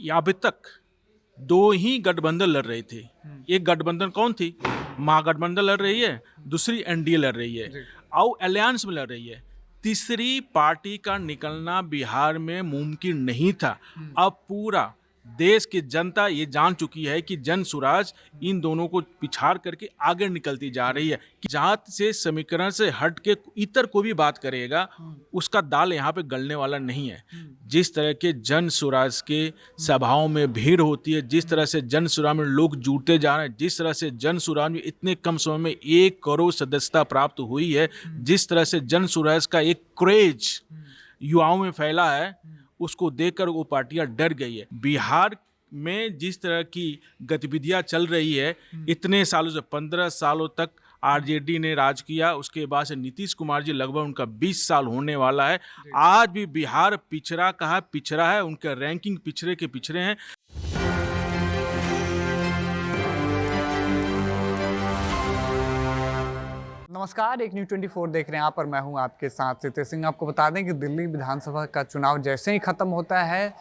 अभी तक दो ही गठबंधन लड़ रहे थे। एक गठबंधन कौन थी? महागठबंधन लड़ रही है, दूसरी एनडीए लड़ रही है और अलायंस में लड़ रही है। तीसरी पार्टी का निकलना बिहार में मुमकिन नहीं था। अब पूरा देश की जनता ये जान चुकी है कि जन सुराज इन दोनों को पिछाड़ करके आगे निकलती जा रही है कि जात से समीकरण से हट के इतर कोई भी बात करेगा उसका दाल यहाँ पे गलने वाला नहीं है। जिस तरह के जन सुराज के सभाओं में भीड़ होती है, जिस तरह से जन सुराज में लोग जुड़ते जा रहे हैं, जिस तरह से जन सुराज में इतने कम समय में 1 करोड़ सदस्यता प्राप्त हुई है, जिस तरह से जन सुराज का एक क्रेज युवाओं में फैला है, उसको देखकर वो पार्टियां डर गई है। बिहार में जिस तरह की गतिविधियां चल रही है, इतने सालों से 15 सालों तक आरजेडी ने राज किया, उसके बाद से नीतीश कुमार जी लगभग उनका 20 साल होने वाला है। आज भी बिहार पिछड़ा कहा पिछड़ा है, उनका रैंकिंग पिछड़े के पिछड़े हैं। नमस्कार, एक न्यूज़ 24 देख रहे हैं आप और मैं हूं आपके साथ सिद्धेश सिंह। आपको बता दें कि दिल्ली विधानसभा का चुनाव जैसे ही ख़त्म होता है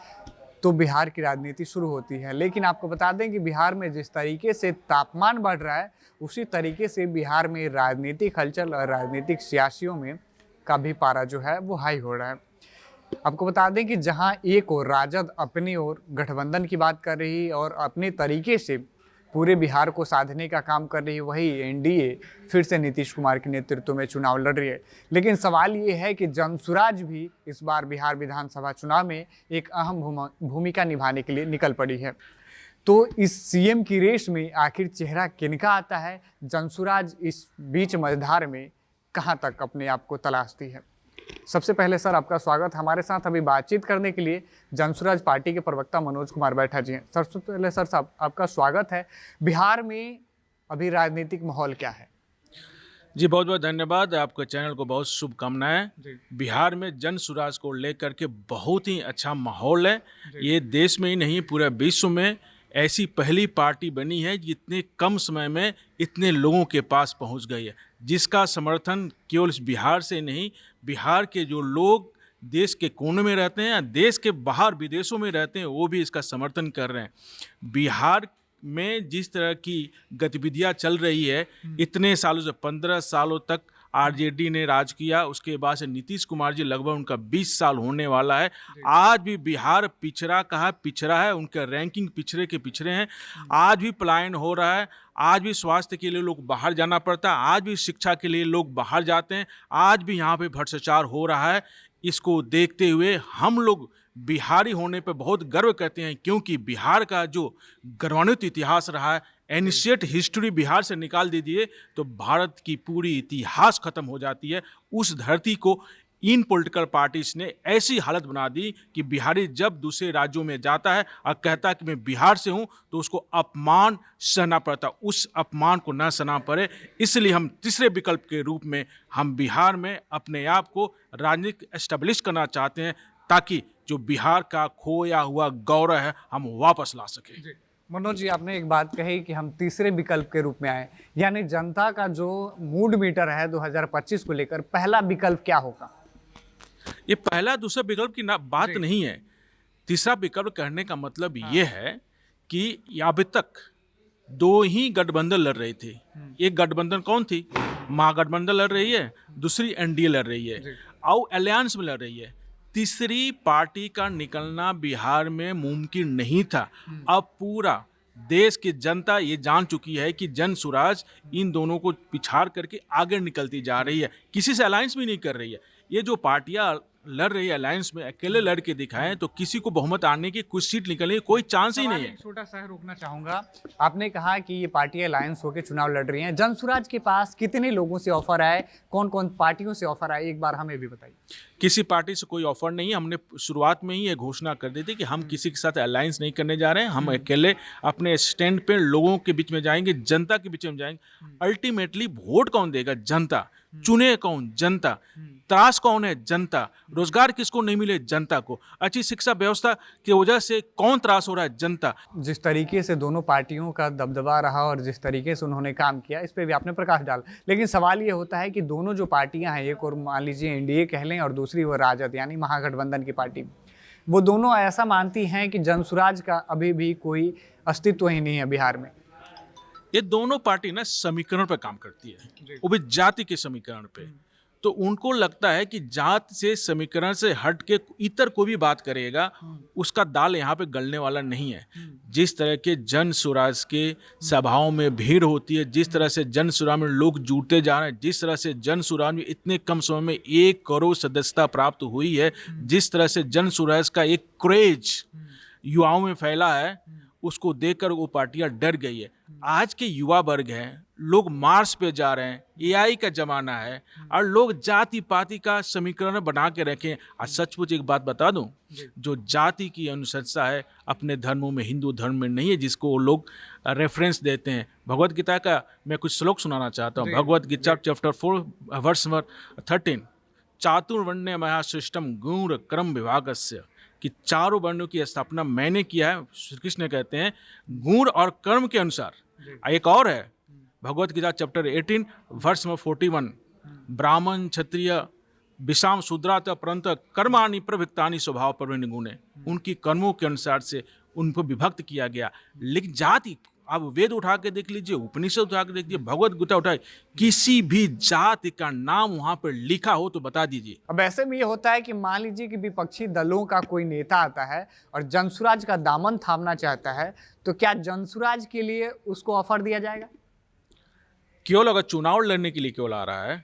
तो बिहार की राजनीति शुरू होती है। लेकिन आपको बता दें कि बिहार में जिस तरीके से तापमान बढ़ रहा है, उसी तरीके से बिहार में राजनीतिक हलचल और राजनीतिक सियासियों में का भी पारा जो है वो हाई हो रहा है। आपको बता दें कि जहां एक ओर राजद अपनी ओर गठबंधन की बात कर रही है और अपने तरीके से पूरे बिहार को साधने का काम कर रही है, वही एनडीए फिर से नीतीश कुमार के नेतृत्व में चुनाव लड़ रही है। लेकिन सवाल ये है कि जनसुराज भी इस बार बिहार विधानसभा चुनाव में एक अहम भूमिका निभाने के लिए निकल पड़ी है। तो इस सीएम की रेस में आखिर चेहरा किनका आता है? जनसुराज इस बीच मझधार में कहाँ तक अपने आप को तलाशती है? सबसे पहले सर आपका स्वागत। हमारे साथ अभी बातचीत करने के लिए जनसुराज पार्टी के प्रवक्ता मनोज कुमार बैठा जी हैं। सबसे पहले सर साहब आपका स्वागत है। बिहार में अभी राजनीतिक माहौल क्या है? जी बहुत बहुत धन्यवाद, आपके चैनल को बहुत शुभकामनाएं। बिहार में जन सुराज को लेकर के बहुत ही अच्छा माहौल है। ये देश में ही नहीं पूरे विश्व में ऐसी पहली पार्टी बनी है जितने कम समय में इतने लोगों के पास पहुंच गई है, जिसका समर्थन केवल बिहार से नहीं, बिहार के जो लोग देश के कोने में रहते हैं या देश के बाहर विदेशों में रहते हैं वो भी इसका समर्थन कर रहे हैं। बिहार में जिस तरह की गतिविधियां चल रही है, इतने सालों से 15 सालों तक आरजेडी ने राज किया, उसके बाद से नीतीश कुमार जी लगभग उनका 20 साल होने वाला है। आज भी बिहार पिछड़ा कहा पिछड़ा है, उनका रैंकिंग पिछड़े के पिछड़े हैं। आज भी पलायन हो रहा है, आज भी स्वास्थ्य के लिए लोग बाहर जाना पड़ता है, आज भी शिक्षा के लिए लोग बाहर जाते हैं, आज भी यहाँ पे भ्रष्टाचार हो रहा है। इसको देखते हुए हम लोग बिहारी होने पर बहुत गर्व करते हैं, क्योंकि बिहार का जो गौरवान्वित इतिहास रहा है, एनिशिएट हिस्ट्री बिहार से निकाल दीजिए तो भारत की पूरी इतिहास खत्म हो जाती है। उस धरती को इन पॉलिटिकल पार्टीज ने ऐसी हालत बना दी कि बिहारी जब दूसरे राज्यों में जाता है और कहता है कि मैं बिहार से हूं, तो उसको अपमान सहना पड़ता। उस अपमान को न सहना पड़े, इसलिए हम तीसरे विकल्प के रूप में हम बिहार में अपने आप को राजनीतिक एस्टेब्लिश करना चाहते हैं, ताकि जो बिहार का खोया हुआ गौरव है हम वापस ला सकें। मनोज जी, आपने एक बात कही कि हम तीसरे विकल्प के रूप में आए, यानी जनता का जो मूड मीटर है 2025 को लेकर पहला विकल्प क्या होगा? ये पहला दूसरा विकल्प की बात नहीं है। तीसरा विकल्प कहने का मतलब ये है कि अभी तक दो ही गठबंधन लड़ रहे थे। एक गठबंधन कौन थी? महागठबंधन लड़ रही है, दूसरी एनडीए लड़ रही है और अलायंस में लड़ रही है। तीसरी पार्टी का निकलना बिहार में मुमकिन नहीं था। अब पूरा देश की जनता ये जान चुकी है कि जन सुराज इन दोनों को पिछाड़ करके आगे निकलती जा रही है, किसी से अलायंस भी नहीं कर रही है। ये जो पार्टियां लड़ रही है अलायंस में, अकेले लड़ के दिखाएं तो किसी को बहुमत आने की, कुछ सीट निकलने की कोई चांस ही नहीं है। छोटा सा रोकना चाहूंगा, आपने कहा कि ये पार्टियां अलायंस होकर चुनाव लड़ रही हैं। जनसुराज के पास कितने लोगों से ऑफर आए, कौन कौन पार्टियों से ऑफर आए, एक बार हमें भी बताइए। किसी पार्टी से कोई ऑफर नहीं है। हमने शुरुआत में ही ये घोषणा कर दी थी कि हम किसी के साथ अलायंस नहीं करने जा रहे हैं। हम अकेले अपने स्टैंड पे लोगों के बीच में जाएंगे, जनता के बीच में जाएंगे। अल्टीमेटली वोट कौन देगा? जनता। चुने कौन? जनता। त्रास कौन है? जनता। रोजगार किसको नहीं मिले? जनता को। अच्छी शिक्षा व्यवस्था की वजह से कौन त्रास हो रहा है? जनता। जिस तरीके से दोनों पार्टियों का दबदबा रहा और जिस तरीके से उन्होंने काम किया, इस पे भी आपने प्रकाश डाला। लेकिन सवाल ये होता है कि दोनों जो पार्टियां हैं, एक और मान लीजिए एनडीए कह लें और दूसरी वो राजद यानी महागठबंधन की पार्टी, वो दोनों ऐसा मानती हैं कि जनसुराज का अभी भी कोई अस्तित्व ही नहीं है बिहार में। ये दोनों पार्टी ना समीकरण पर काम करती है, वो भी जाति के समीकरण पे। तो उनको लगता है कि जात से समीकरण से हट के इतर को भी बात करेगा, उसका दाल यहाँ पे गलने वाला नहीं है। जिस तरह के जन सुराज के सभाओं में भीड़ होती है, जिस तरह से जन सुराज में लोग जुड़ते जा रहे हैं, जिस तरह से जन सुराज में इतने कम समय में 1 करोड़ सदस्यता प्राप्त हुई है, जिस तरह से जन सुराज का एक क्रेज युवाओं में फैला है, उसको देखकर वो पार्टियां डर गई है। आज के युवा वर्ग हैं, लोग मार्स पे जा रहे हैं, एआई का जमाना है और लोग जाति पाति का समीकरण बना के रखें। आज सचमुच एक बात बता दूं, जो जाति की अनुशंसा है अपने धर्मों में, हिंदू धर्म में नहीं है, जिसको वो लोग रेफरेंस देते हैं। भगवत गीता का मैं कुछ श्लोक सुनाना चाहता हूँ। Bhagavad Gita chapter 4 verse number 13, चातुर्वर्ण्य मया सृष्टम गुण क्रम विभागस्य, कि चारों वर्णों की स्थापना मैंने किया है। श्री कृष्ण कहते हैं गुण और कर्म के अनुसार। एक और है Bhagavad Gita chapter 18 verse number 41, ब्राह्मण क्षत्रिय विषाम शूद्रा परंत कर्माणि प्रवृत्तानि स्वभाव प्रवृत्ति गुणे, उनकी कर्मों के अनुसार से उनको विभक्त किया गया। लेकिन जाति, आप वेद उठा के देख लीजिए, उपनिषद उठा के देख लीजिए, भगवत गीता उठाए, किसी भी जाति का नाम वहां पर लिखा हो तो बता दीजिए। अब ऐसे में ये होता है कि मान लीजिए कि विपक्षी दलों का कोई नेता आता है और जनसुराज का दामन थामना चाहता है, तो क्या जनसुराज के लिए उसको ऑफर दिया जाएगा? केवल अगर चुनाव लड़ने के लिए केवल आ रहा है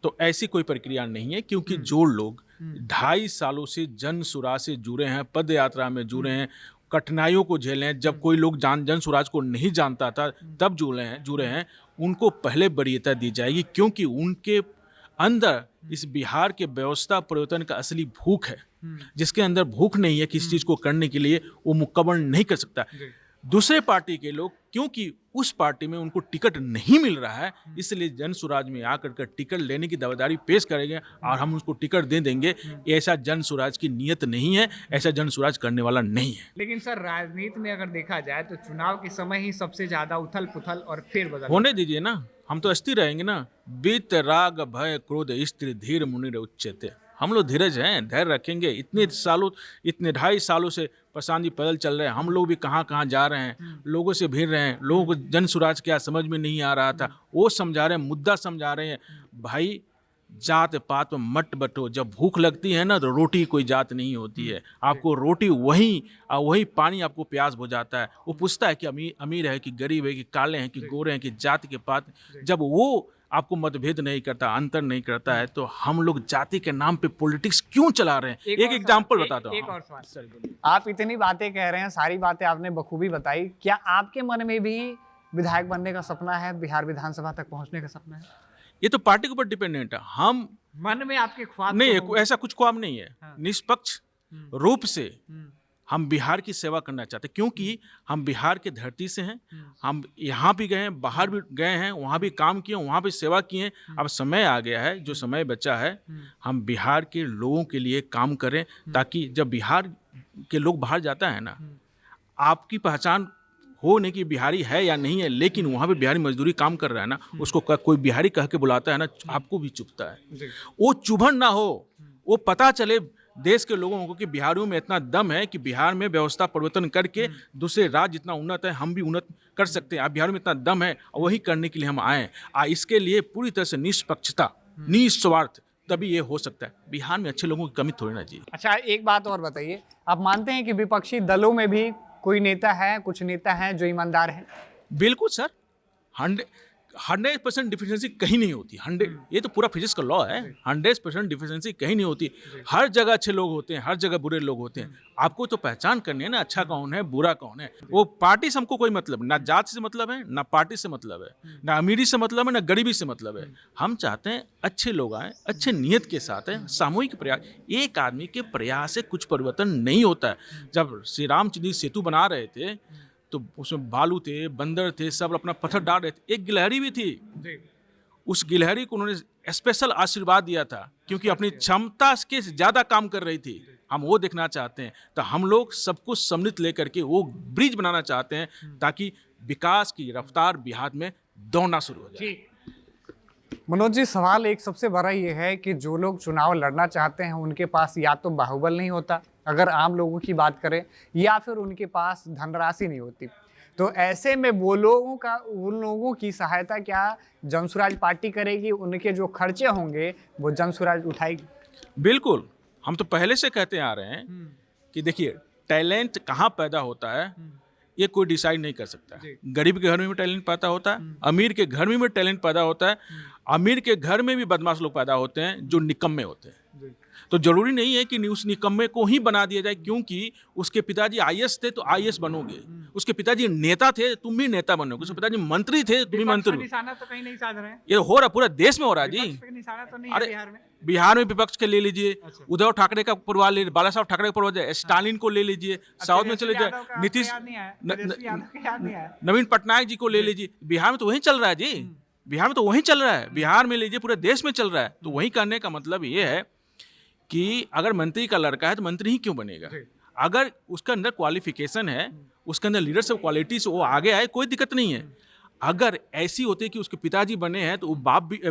तो ऐसी कोई प्रक्रिया नहीं है, क्योंकि जो लोग 2.5 सालों से जन सुराज से जुड़े हैं, पद यात्रा में जुड़े हैं, कठिनाइयों को झेले हैं, जब कोई लोग जन सुराज को नहीं जानता था तब जुड़े हैं, उनको पहले वरीयता दी जाएगी, क्योंकि उनके अंदर इस बिहार के व्यवस्था परिवर्तन का असली भूख है। जिसके अंदर भूख नहीं है किसी चीज को करने के लिए, वो मुकम्मल नहीं कर सकता। दूसरे पार्टी के लोग, क्योंकि उस पार्टी में उनको टिकट नहीं मिल रहा है, इसलिए जन सुराज में आकर कर टिकट लेने की दावेदारी पेश करेंगे और हम उसको टिकट दे देंगे। ऐसा जन सुराज की नीयत नहीं है, ऐसा जन सुराज करने वाला नहीं है। लेकिन सर, राजनीति में अगर देखा जाए तो चुनाव के समय ही सबसे ज्यादा उथल पुथल और फेरबदल होने दीजिए ना, हम तो अस्थिर रहेंगे ना। बीत राग भय क्रोध स्त्री धीर मुनि उच्चते, हम लोग धीरज हैं, धैर्य रखेंगे। इतने 2.5 सालों से प्रशांत जी पैदल चल रहे हैं, हम लोग भी कहाँ कहाँ जा रहे हैं, लोगों से भिड़ रहे हैं। लोगों को जन सुराज क्या समझ में नहीं आ रहा था, वो समझा रहे हैं, मुद्दा समझा रहे हैं। भाई, जात पात में मत बटो, जब भूख लगती है ना तो रोटी कोई जात नहीं होती है। आपको रोटी वही पानी आपको प्यास बुझाता है। वो पूछता है कि अमीर है कि गरीब है, कि काले हैं कि गोरे हैं, कि जाति के पात। जब वो आपको मतभेद नहीं करता, अंतर नहीं करता है, तो हम लोग जाति के नाम पे पॉलिटिक्स क्यों चला रहे हैं? एक एग्जांपल बताता हूँ। एक और सवाल। आप इतनी बातें कह रहे हैं, सारी बातें आपने बखूबी बताई, क्या आपके मन में भी विधायक बनने का सपना है, बिहार विधानसभा तक पहुंचने का सपना है? ये तो पार्टी के ऊपर डिपेंडेंट है। हम मन में आपके ख्वाब नहीं है, ऐसा कुछ ख्वाब नहीं है। निष्पक्ष रूप से हम बिहार की सेवा करना चाहते हैं, क्योंकि हम बिहार के धरती से हैं। हम यहाँ भी गए हैं, बाहर भी गए हैं, वहाँ भी काम किए, वहाँ भी सेवा किए। अब समय आ गया है, जो समय बचा है, हम बिहार के लोगों के लिए काम करें, ताकि जब बिहार के लोग बाहर जाता है ना, आपकी पहचान हो नहीं कि बिहारी है या नहीं है, लेकिन वहाँ पे बिहारी मजदूरी काम कर रहा है ना, उसको कोई बिहारी कह के बुलाता है ना, आपको भी चुभता है। वो चुभन ना हो, वो पता चले देश के लोगों को कि बिहारियों में इतना दम है कि बिहार में व्यवस्था परिवर्तन करके दूसरे राज्य जितना उन्नत है हम भी उन्नत कर सकते हैं। अब बिहार में इतना दम है, वही करने के लिए हम आए। इसके लिए पूरी तरह से निष्पक्षता, निस्वार्थ, तभी ये हो सकता है। बिहार में अच्छे लोगों की कमी थोड़ी ना जी। अच्छा, एक बात और बताइए, आप मानते हैं कि विपक्षी दलों में भी कोई नेता है, कुछ नेता हैं जो ईमानदार हैं? बिल्कुल सर, 100% डिफिशिएंसी कहीं नहीं होती। 100, ये तो पूरा फिजिक्स का लॉ है। 100% डिफिशिएंसी कहीं नहीं होती। हर जगह अच्छे लोग होते हैं, हर जगह बुरे लोग होते हैं। आपको तो पहचान करनी है ना, अच्छा कौन है, बुरा कौन है। वो पार्टी से हमको कोई मतलब, ना जात से मतलब है, ना पार्टी से मतलब है, ना अमीरी से मतलब है, ना गरीबी से मतलब है। हम चाहते हैं अच्छे लोग आए, अच्छे नियत के साथ है, सामूहिक प्रयास। एक आदमी के प्रयास से कुछ परिवर्तन नहीं होता है। जब श्री रामचंद्र जी सेतु बना रहे थे तो उसमें बालू थे, बंदर थे, सब अपना पत्थर डाल रहे थे। एक गिलहरी भी थी, उस गिलहरी को उन्होंने स्पेशल आशीर्वाद दिया था, क्योंकि अपनी क्षमता के ज्यादा काम कर रही थी। हम वो देखना चाहते हैं। तो हम लोग सब कुछ सम्मिलित लेकर के वो ब्रिज बनाना चाहते हैं, ताकि विकास की रफ्तार बिहार में दौड़ना शुरू हो जाए। मनोज जी, सवाल एक सबसे बड़ा ये है कि जो लोग चुनाव लड़ना चाहते हैं उनके पास या तो बाहुबल नहीं होता, अगर आम लोगों की बात करें, या फिर उनके पास धनराशि नहीं होती। तो ऐसे में उन लोगों की सहायता क्या जनसुराज पार्टी करेगी? उनके जो खर्चे होंगे वो जनसुराज उठाएगी? बिल्कुल, हम तो पहले से कहते आ रहे हैं कि देखिए, टैलेंट कहाँ पैदा होता है ये कोई डिसाइड नहीं कर सकता। गरीब के घर में भी टैलेंट पैदा होता है, अमीर के घर में भी टैलेंट पैदा होता है। अमीर के घर में भी बदमाश लोग पैदा होते हैं जो निकम्मे होते हैं। तो जरूरी नहीं है कि उस निकम्मे को ही बना दिया जाए क्योंकि उसके पिताजी आईएएस थे तो आईएएस बनोगे, उसके पिताजी नेता थे तुम भी नेता बनोगे, उसके पिताजी मंत्री थे तुम भी मंत्री। निशाना तो कहीं नहीं साध रहे हैं। ये हो रहा, पूरा देश में हो रहा है जी। निशाना तो नहीं अरे है बिहार में। बिहार में विपक्ष के ले लीजिए, उद्धव ठाकरे का परिवार ले, बाला साहब ठाकरे का परिवार, स्टालिन को ले लीजिए, साउथ में चले जाए नीतीश, नवीन पटनायक जी को ले लीजिए। बिहार में तो वही चल रहा है जी, बिहार में तो वही चल रहा है, बिहार में लीजिए पूरे देश में चल रहा है। तो वही करने का मतलब ये है कि अगर मंत्री का लड़का है तो मंत्री ही क्यों बनेगा? अगर उसके अंदर क्वालिफिकेशन है, उसके अंदर लीडरशिप क्वालिटी से वो आगे आए, कोई दिक्कत नहीं है। अगर ऐसी होती कि उसके पिताजी बने हैं तो वो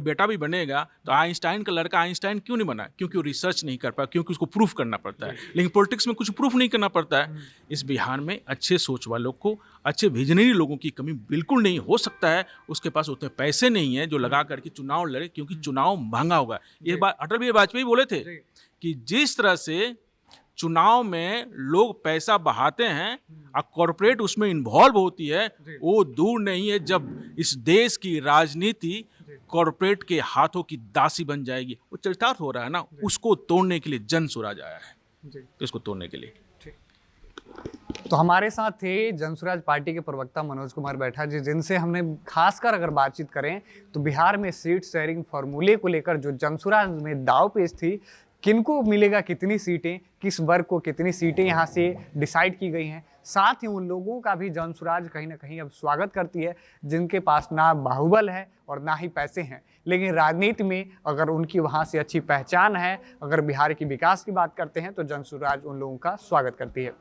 बेटा भी बनेगा, तो आइंस्टाइन का लड़का आइंस्टाइन क्यों नहीं बना? क्योंकि वो रिसर्च नहीं कर पाया, क्योंकि उसको प्रूफ करना पड़ता है। लेकिन पॉलिटिक्स में कुछ प्रूफ नहीं करना पड़ता है। इस बिहार में अच्छे सोच वालों को, अच्छे विजनरी लोगों की कमी बिल्कुल नहीं। हो सकता है उसके पास उतने पैसे नहीं है जो लगा करके चुनाव लड़े, क्योंकि चुनाव महंगा होगा। ये बात अटल बिहारी वाजपेयी बोले थे कि जिस तरह से चुनाव में लोग पैसा बहाते हैं और कॉरपोरेट उसमें इन्वॉल्व होती है, वो दूर नहीं है जब इस देश की राजनीति कॉरपोरेट के हाथों की दासी बन जाएगी। वो चरितार्थ हो रहा है ना, उसको तोड़ने के लिए जनसुराज आया है, तो इसको तोड़ने के लिए। तो हमारे साथ थे जनसुराज पार्टी के प्रवक्ता मनोज कुमार बैठा जी, जिनसे हमने खासकर अगर बातचीत करें तो बिहार में सीट शेयरिंग फॉर्मूले को लेकर जो जनसुराज में दांवपेच थी, किनको मिलेगा कितनी सीटें, किस वर्ग को कितनी सीटें यहाँ से डिसाइड की गई हैं, साथ ही उन लोगों का भी जनसुराज कहीं ना कहीं अब स्वागत करती है जिनके पास ना बाहुबल है और ना ही पैसे हैं, लेकिन राजनीति में अगर उनकी वहाँ से अच्छी पहचान है, अगर बिहार की विकास की बात करते हैं तो जनसुराज उन लोगों का स्वागत करती है।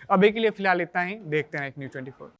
अभी के लिए फिलहाल इतना ही, देखते हैं एक न्यूज़ 24।